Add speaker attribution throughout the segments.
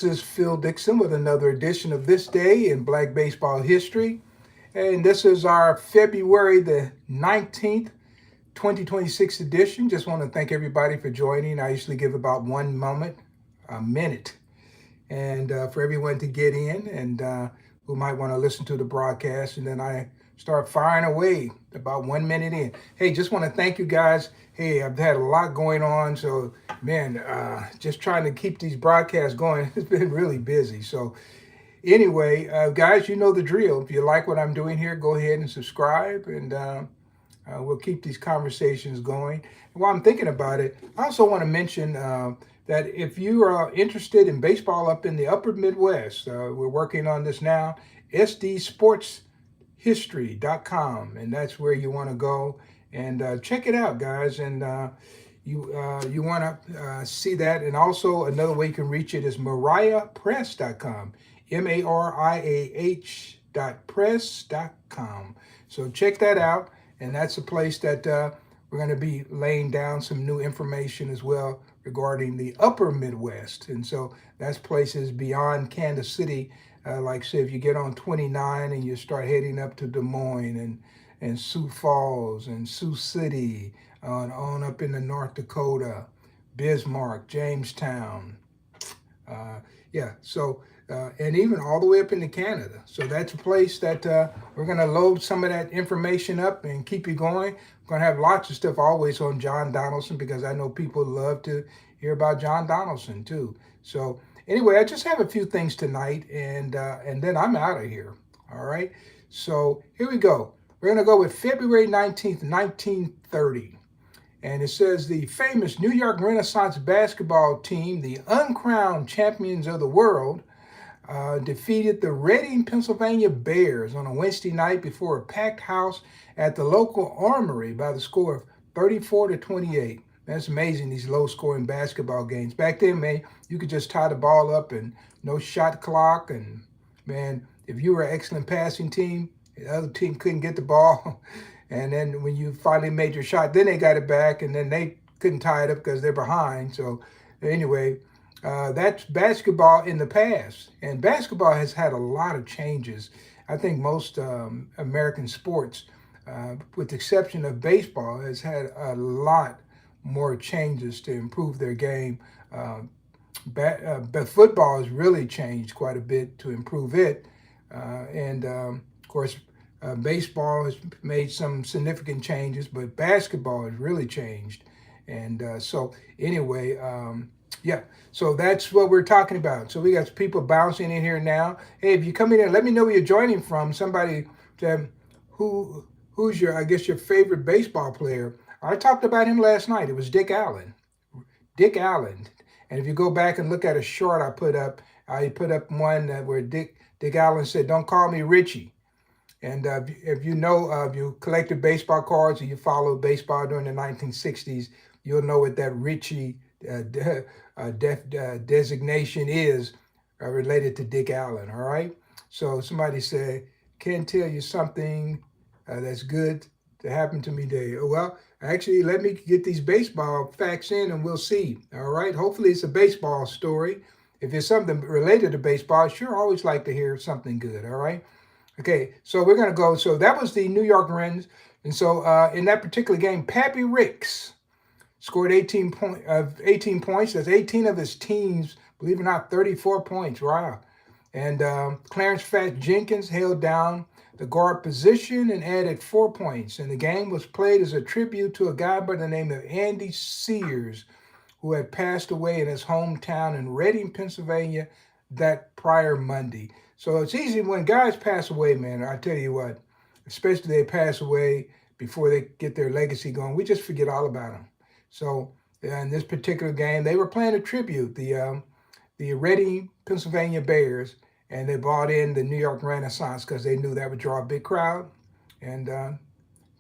Speaker 1: This is Phil Dixon with another edition of This Day in Black Baseball History. And this is our February the 19th, 2026 edition. Just want to thank everybody for joining. I usually give about a minute, and for everyone to get in and who might want to listen to the broadcast. And then I start firing away about 1 minute in. Hey, just want to thank you guys. Hey, I've had a lot going on. So, man, just trying to keep these broadcasts going. It's been really busy. So, anyway, guys, you know the drill. If you like what I'm doing here, go ahead and subscribe, and we'll keep these conversations going. And while I'm thinking about it, I also want to mention that if you are interested in baseball up in the upper Midwest, we're working on this now, sdsportshistory.com, and that's where you want to go and check it out, guys. And you want to see that. And also another way you can reach it is mariahpress.com, mariah.press.com. So check that out. And that's a place that we're going to be laying down some new information as well regarding the upper Midwest. And so that's places beyond Kansas City. Like say if you get on 29 and you start heading up to Des Moines and Sioux Falls and Sioux City, on up into North Dakota, Bismarck, Jamestown. And even all the way up into Canada. So that's a place that we're going to load some of that information up and keep you going. We're going to have lots of stuff always on John Donaldson, because I know people love to hear about John Donaldson too. So anyway, I just have a few things tonight, and then I'm out of here. All right. So here we go. We're going to go with February 19th, 1930. And it says the famous New York Renaissance basketball team, the uncrowned champions of the world, defeated the Reading, Pennsylvania Bears on a Wednesday night before a packed house at the local armory by the score of 34-28. That's amazing, these low-scoring basketball games. Back then, man, you could just tie the ball up and no shot clock. And, man, if you were an excellent passing team, the other team couldn't get the ball. And then when you finally made your shot, then they got it back, and then they couldn't tie it up because they're behind. So anyway, that's basketball in the past. And basketball has had a lot of changes. I think most American sports, with the exception of baseball, has had a lot more changes to improve their game. But football has really changed quite a bit to improve it. Of course, baseball has made some significant changes, but basketball has really changed. And so anyway, so that's what we're talking about. So we got people bouncing in here now. Hey, if you come in here, let me know where you're joining from. Somebody said, who's your favorite baseball player? I talked about him last night. It was Dick Allen. Dick Allen. And if you go back and look at a short I put up one where Dick Allen said, "Don't call me Richie." And if you collected baseball cards or you followed baseball during the 1960s, you'll know what that Richie designation is related to Dick Allen, all right? So somebody said, "Can't tell you something that's good to happen to me today." Well, actually, let me get these baseball facts in and we'll see, all right? Hopefully it's a baseball story. If it's something related to baseball, I sure always like to hear something good, all right? Okay, so we're going to go. So that was the New York Rens. And so in that particular game, Pappy Ricks scored 18 points. That's 18 of his teams, believe it or not, 34 points. Wow. And Clarence Fat Jenkins held down the guard position and added 4 points. And the game was played as a tribute to a guy by the name of Andy Sears, who had passed away in his hometown in Reading, Pennsylvania, that prior Monday. So it's easy when guys pass away, man. I tell you what, especially they pass away before they get their legacy going, we just forget all about them. So in this particular game, they were playing a tribute, the Reading, Pennsylvania Bears, and they brought in the New York Renaissance because they knew that would draw a big crowd and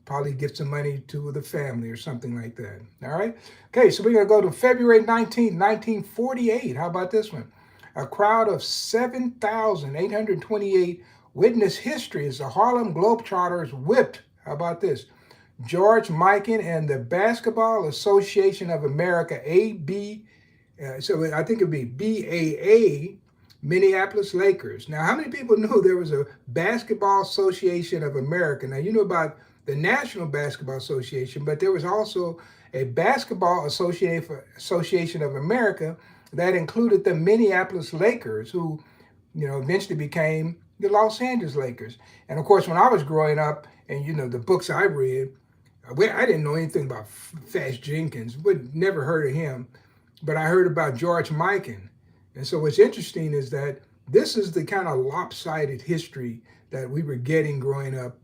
Speaker 1: probably give some money to the family or something like that. All right? Okay, so we're going to go to February 19th, 1948. How about this one? A crowd of 7,828 witnessed history as the Harlem Globetrotters whipped, how about this, George Mikan and the Basketball Association of America, so I think it'd be BAA, Minneapolis Lakers. Now, how many people knew there was a Basketball Association of America? Now, you know about the National Basketball Association, but there was also a Basketball Association of America that included the Minneapolis Lakers, who, eventually became the Los Angeles Lakers. And of course, when I was growing up, and the books I read, I didn't know anything about Fast Jenkins, but never heard of him. But I heard about George Mikan. And so what's interesting is that this is the kind of lopsided history that we were getting growing up,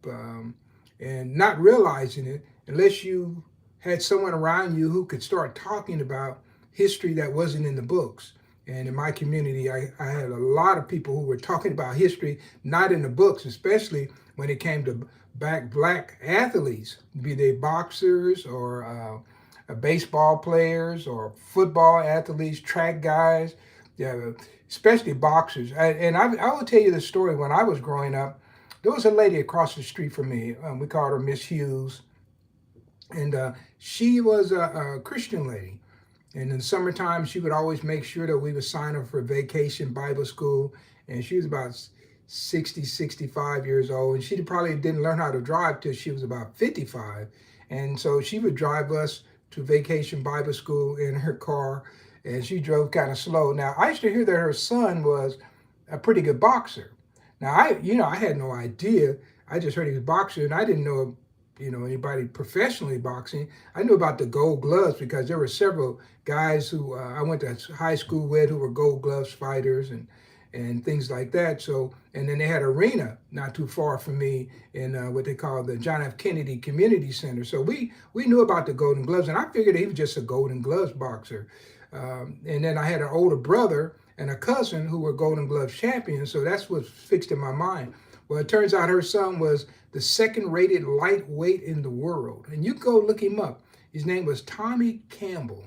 Speaker 1: and not realizing it unless you had someone around you who could start talking about history that wasn't in the books. And in my community, I had a lot of people who were talking about history, not in the books, especially when it came to black athletes, be they boxers or baseball players or football athletes, track guys, yeah, especially boxers. I will tell you the story. When I was growing up, there was a lady across the street from me. We called her Miss Hughes, and she was a Christian lady. And in the summertime, she would always make sure that we would sign her for vacation Bible school. And she was about 60, 65 years old. And she probably didn't learn how to drive till she was about 55. And so she would drive us to vacation Bible school in her car. And she drove kind of slow. Now, I used to hear that her son was a pretty good boxer. Now, I had no idea. I just heard he was a boxer, and I didn't know, anybody professionally boxing. I knew about the Gold Gloves because there were several guys who I went to high school with who were Gold Gloves fighters and things like that. So, and then they had an arena not too far from me in what they call the John F. Kennedy Community Center. So we knew about the Golden Gloves, and I figured he was just a Golden Gloves boxer. And then I had an older brother and a cousin who were Golden Gloves champions, so that's what's fixed in my mind. Well, it turns out her son was the second-rated lightweight in the world. And you go look him up. His name was Tommy Campbell,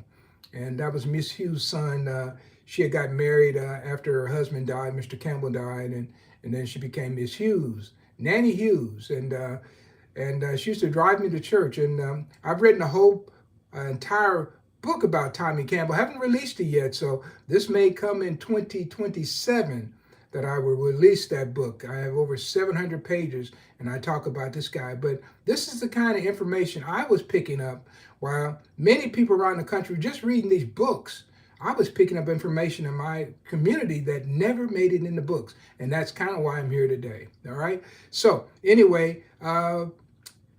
Speaker 1: and that was Miss Hughes' son. She had got married after her husband died. Mr. Campbell died, and then she became Miss Hughes, Nanny Hughes. And she used to drive me to church. And I've written a whole entire book about Tommy Campbell. I haven't released it yet, so this may come in 2027 that I will release that book. I have over 700 pages, and I talk about this guy. But this is the kind of information I was picking up while many people around the country were just reading these books. I was picking up information in my community that never made it in the books, and that's kind of why I'm here today. All right. So anyway,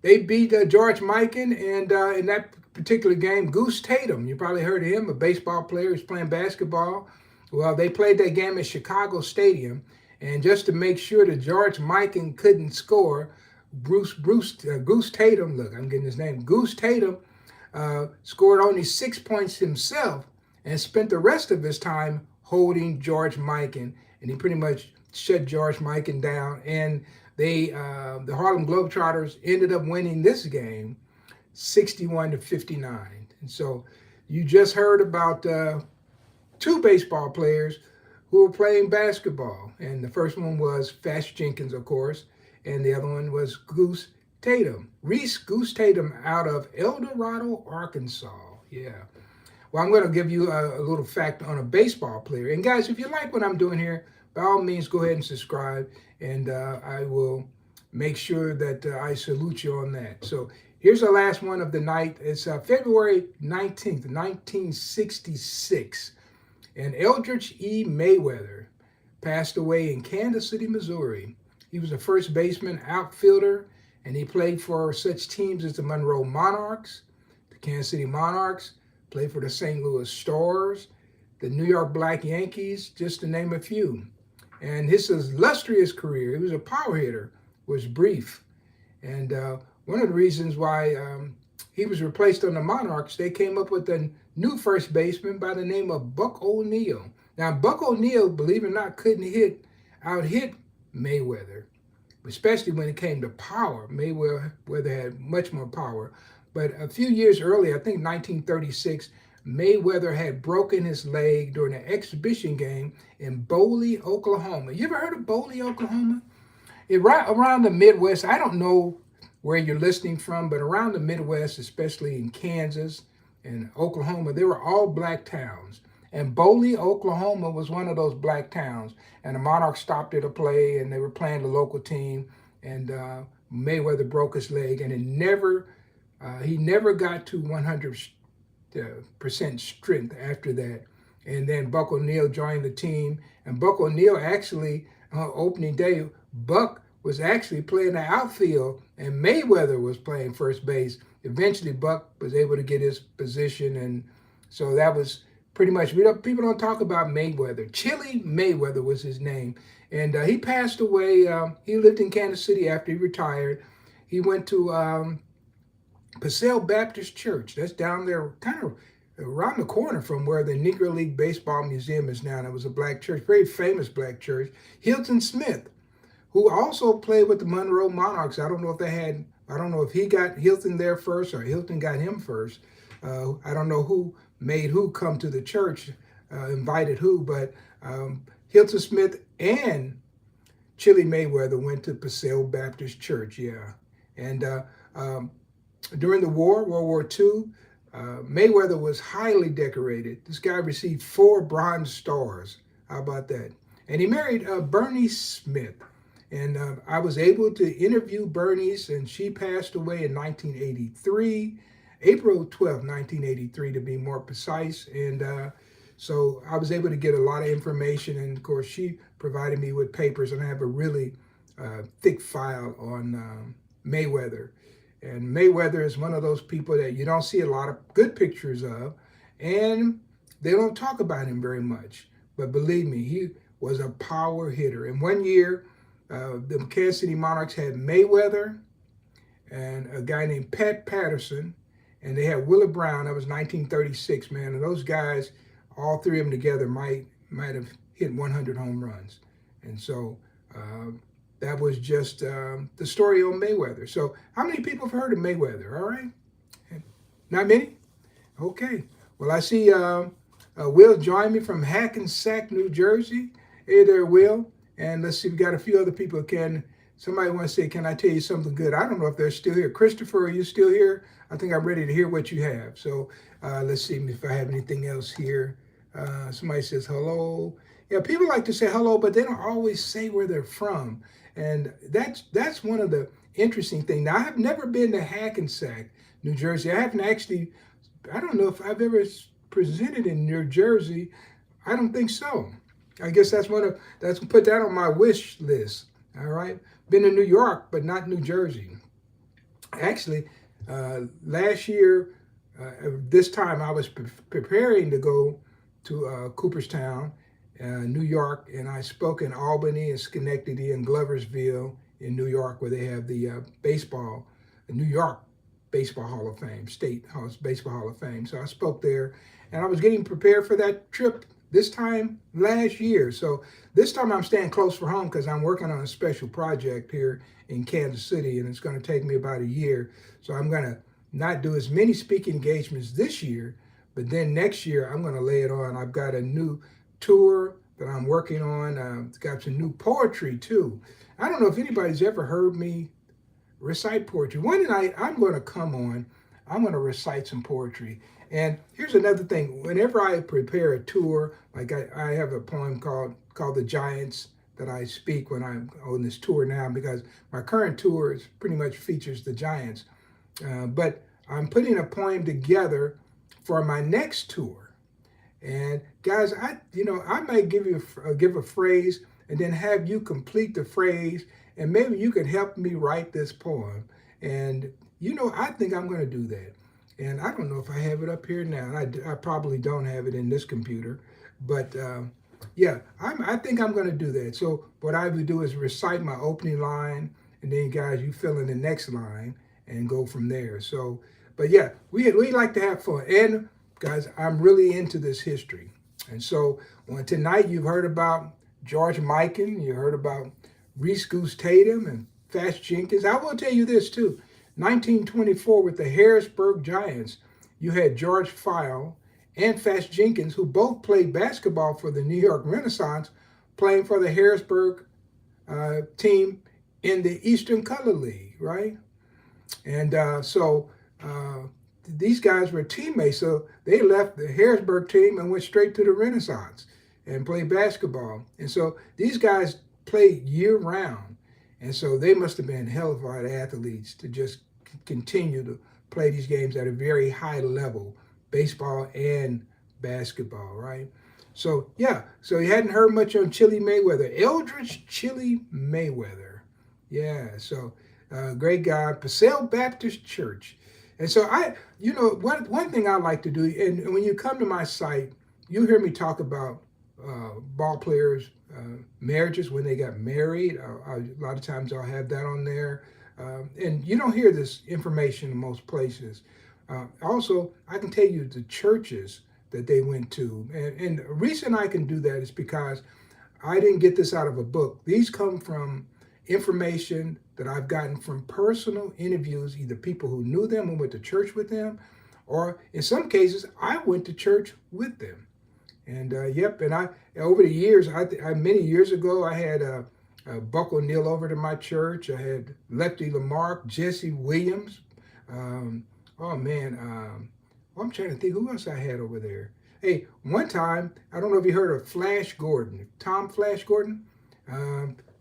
Speaker 1: they beat George Mikan, and in that particular game, Goose Tatum, you probably heard of him, a baseball player who's playing basketball. Well, they played that game at Chicago Stadium, and just to make sure that George Mikan couldn't score, Goose Tatum, look, I'm getting his name, Goose Tatum scored only 6 points himself and spent the rest of his time holding George Mikan, and he pretty much shut George Mikan down. And the Harlem Globetrotters ended up winning this game 61-59. And so you just heard about two baseball players who were playing basketball. And the first one was Fast Jenkins, of course, and the other one was Goose Tatum. Reese Goose Tatum out of El Dorado, Arkansas. Yeah. Well, I'm going to give you a little fact on a baseball player. And guys, if you like what I'm doing here, by all means, go ahead and subscribe, and I will make sure that I salute you on that. So here's the last one of the night. It's February 19th, 1966. And Eldridge E. Mayweather passed away in Kansas City, Missouri. He was a first baseman, outfielder, and he played for such teams as the Monroe Monarchs, the Kansas City Monarchs, played for the St. Louis Stars, the New York Black Yankees, just to name a few. And his illustrious career, he was a power hitter, was brief. And one of the reasons why he was replaced on the Monarchs, they came up with a new first baseman by the name of Buck O'Neil. Now, Buck O'Neil, believe it or not, couldn't out-hit Mayweather, especially when it came to power. Mayweather had much more power. But a few years earlier, I think 1936, Mayweather had broken his leg during an exhibition game in Boley, Oklahoma. You ever heard of Boley, Oklahoma? Right around the Midwest, I don't know where you're listening from, but around the Midwest, especially in Kansas and Oklahoma, they were all black towns. And Boley, Oklahoma was one of those black towns. And the Monarchs stopped there to play, and they were playing the local team. And Mayweather broke his leg, and he never got to 100% strength after that. And then Buck O'Neil joined the team. And Buck O'Neil actually, opening day, Buck was actually playing the outfield, and Mayweather was playing first base. Eventually, Buck was able to get his position, and so that was pretty much. People don't talk about Mayweather. Chili Mayweather was his name, and he passed away. He lived in Kansas City after he retired. He went to Purcell Baptist Church. That's down there, kind of around the corner from where the Negro League Baseball Museum is now. It was a black church, very famous black church. Hilton Smith, who also played with the Monroe Monarchs. I don't know if he got Hilton there first or Hilton got him first. I don't know who made who come to the church, invited who, but Hilton Smith and Chili Mayweather went to Purcell Baptist Church, yeah. And during the war, World War II, Mayweather was highly decorated. This guy received 4 Bronze Stars. How about that? And he married Bernice Smith. And I was able to interview Bernice, and she passed away in 1983, April 12, 1983, to be more precise. And so I was able to get a lot of information. And of course, she provided me with papers, and I have a really thick file on Mayweather. And Mayweather is one of those people that you don't see a lot of good pictures of, and they don't talk about him very much. But believe me, he was a power hitter. And one year, the Kansas City Monarchs had Mayweather and a guy named Pat Patterson, and they had Willie Brown. That was 1936, man. And those guys, all 3 of them together, might have hit 100 home runs. And so that was just the story on Mayweather. So how many people have heard of Mayweather? All right. Not many? Okay. Well, I see Will join me from Hackensack, New Jersey. Hey there, Will. And let's see, we got a few other people. Somebody wants to say, can I tell you something good? I don't know if they're still here. Christopher, are you still here? I think I'm ready to hear what you have. So let's see if I have anything else here. Somebody says hello. Yeah, people like to say hello, but they don't always say where they're from. And that's one of the interesting things. Now, I have never been to Hackensack, New Jersey. I haven't actually, I don't know if I've ever presented in New Jersey. I don't think so. I guess that's put that on my wish list. All right. Been to New York, but not New Jersey. Actually, last year, this time I was preparing to go to Cooperstown, New York, and I spoke in Albany and Schenectady and Gloversville in New York, where they have the New York Baseball Hall of Fame, State Baseball Hall of Fame. So I spoke there, and I was getting prepared for that trip this time last year. So this time I'm staying close for home because I'm working on a special project here in Kansas City, and it's going to take me about a year. So I'm going to not do as many speaking engagements this year, but then next year I'm going to lay it on. I've got a new tour that I'm working on. It's got some new poetry too. I don't know if anybody's ever heard me recite poetry. One night I'm going to come on, I'm going to recite some poetry. And here's another thing. Whenever I prepare a tour, like I have a poem called The Giants that I speak when I'm on this tour now, because my current tour pretty much features the Giants. But I'm putting a poem together for my next tour. And guys, I might give a phrase and then have you complete the phrase, and maybe you could help me write this poem. And I think I'm going to do that. And I don't know if I have it up here now. I probably don't have it in this computer, but yeah, I think I'm going to do that. So what I would do is recite my opening line, and then guys, you fill in the next line and go from there. So, but yeah, we like to have fun. And guys, I'm really into this history. And so tonight you've heard about George Mikan, you heard about Reese Goose Tatum and Fast Jenkins. I will tell you this too. 1924 with the Harrisburg Giants, you had George File and Fast Jenkins, who both played basketball for the New York Renaissance, playing for the Harrisburg team in the Eastern Color League, right? And so these guys were teammates, so they left the Harrisburg team and went straight to the Renaissance and played basketball. And so these guys played year round, and so they must have been hellified athletes to just continue to play these games at a very high level, baseball and basketball, right? So yeah, so you hadn't heard much on Chili Mayweather, Eldridge Chili Mayweather. Yeah, so great guy, Passaic Baptist Church. And so one thing I like to do, and when you come to my site, you hear me talk about ball players' marriages when they got married. A lot of times I'll have that on there. And you don't hear this information in most places. Also, I can tell you the churches that they went to. And the reason I can do that is because I didn't get this out of a book. These come from information that I've gotten from personal interviews, either people who knew them and went to church with them, or in some cases, I went to church with them. And and I over the years, many years ago, I had Buck O'Neill over to my church. I had Lefty Lamarck, Jesse Williams. Oh man, I'm trying to think who else I had over there. Hey, one time, I don't know if you heard of Flash Gordon, Tom Flash Gordon,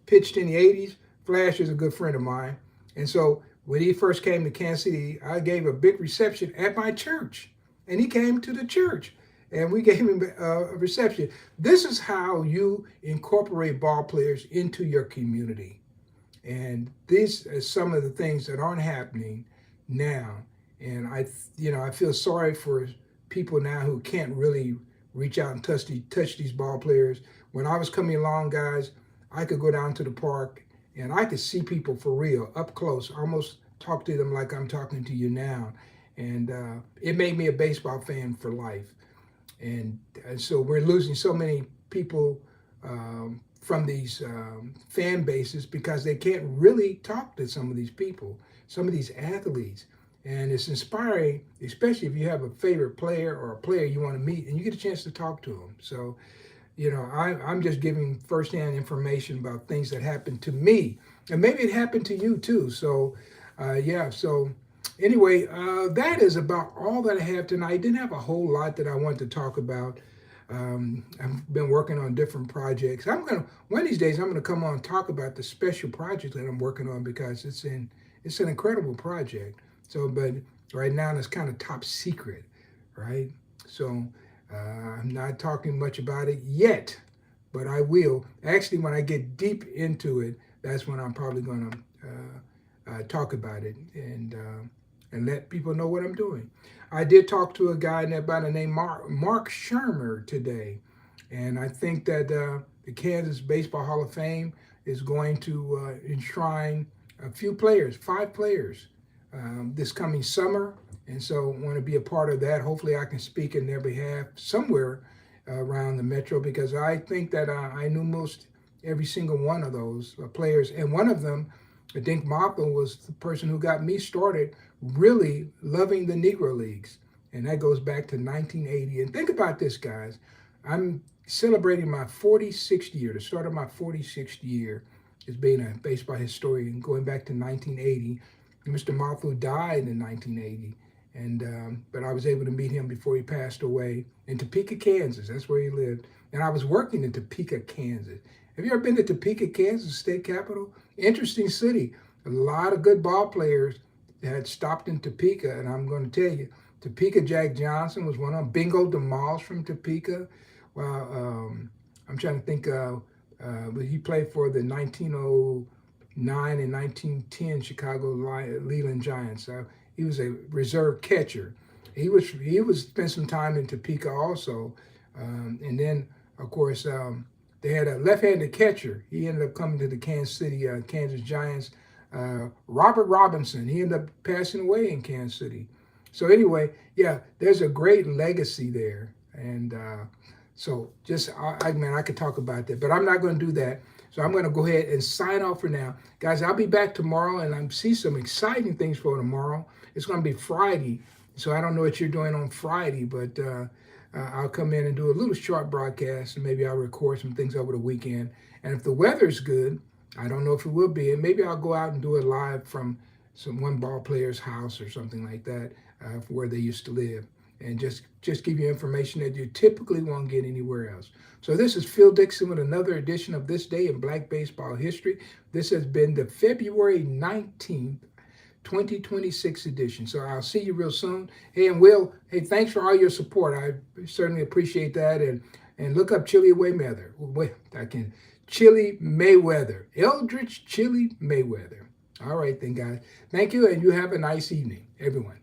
Speaker 1: pitched in the 80s. Flash is a good friend of mine. And so when he first came to Kansas City, I gave a big reception at my church. And he came to the church and we gave him a reception. This is how you incorporate ball players into your community. And these are some of the things that aren't happening now. And I feel sorry for people now who can't really reach out and touch these ball players. When I was coming along, guys, I could go down to the park and I could see people for real, up close, almost talk to them like I'm talking to you now. And it made me a baseball fan for life. And so we're losing so many people from these fan bases because they can't really talk to some of these people, some of these athletes. And it's inspiring, especially if you have a favorite player or a player you want to meet and you get a chance to talk to them. So, I'm just giving firsthand information about things that happened to me. And maybe it happened to you too. So, so anyway, that is about all that I have tonight. I didn't have a whole lot that I wanted to talk about. I've been working on different projects. One of these days I'm gonna come on and talk about the special project that I'm working on because it's an incredible project. So, but right now it's kind of top secret, right? So I'm not talking much about it yet, but I will. Actually, when I get deep into it, that's when I'm probably gonna talk about it and let people know what I'm doing. I did talk to a guy by the name Mark Shermer today, and I think that the Kansas Baseball Hall of Fame is going to enshrine a few players, 5 players, this coming summer. And so I want to be a part of that. Hopefully I can speak in their behalf somewhere around the metro because I think that I knew most every single one of those players. And one of them, I think Martha, was the person who got me started really loving the Negro Leagues. And that goes back to 1980. And think about this, guys. I'm celebrating my 46th year, the start of my 46th year as being a baseball historian, going back to 1980. Mr. Martha died in 1980. But I was able to meet him before he passed away in Topeka, Kansas. That's where he lived. And I was working in Topeka, Kansas. Have you ever been to Topeka, Kansas, state capital? Interesting city. A lot of good ball players had stopped in Topeka. And I'm going to tell you, Topeka Jack Johnson was one of them. Bingo DeMoss from Topeka. Well, I'm trying to think. He played for the 1909 and 1910 Chicago Leland Giants. He was a reserve catcher. He was spent some time in Topeka also, and then of course they had a left-handed catcher. He ended up coming to the Kansas City Kansas Giants. Robert Robinson. He ended up passing away in Kansas City. So anyway, yeah, there's a great legacy there, and so just I could talk about that, but I'm not going to do that. So I'm going to go ahead and sign off for now. Guys, I'll be back tomorrow, and I see some exciting things for tomorrow. It's going to be Friday, so I don't know what you're doing on Friday, but I'll come in and do a little short broadcast, and maybe I'll record some things over the weekend. And if the weather's good, I don't know if it will be, and maybe I'll go out and do it live from one ball player's house or something like that, where they used to live, and just give you information that you typically won't get anywhere else. So this is Phil Dixon with another edition of This Day in Black Baseball History. This has been the February 19th 2026 edition. So I'll see you real soon. Hey, and Will, hey, thanks for all your support. I certainly appreciate that. And look up Chili Mayweather. Wait, I can. Chili Mayweather. Eldridge Chili Mayweather. All right then, guys. Thank you, and you have a nice evening, everyone.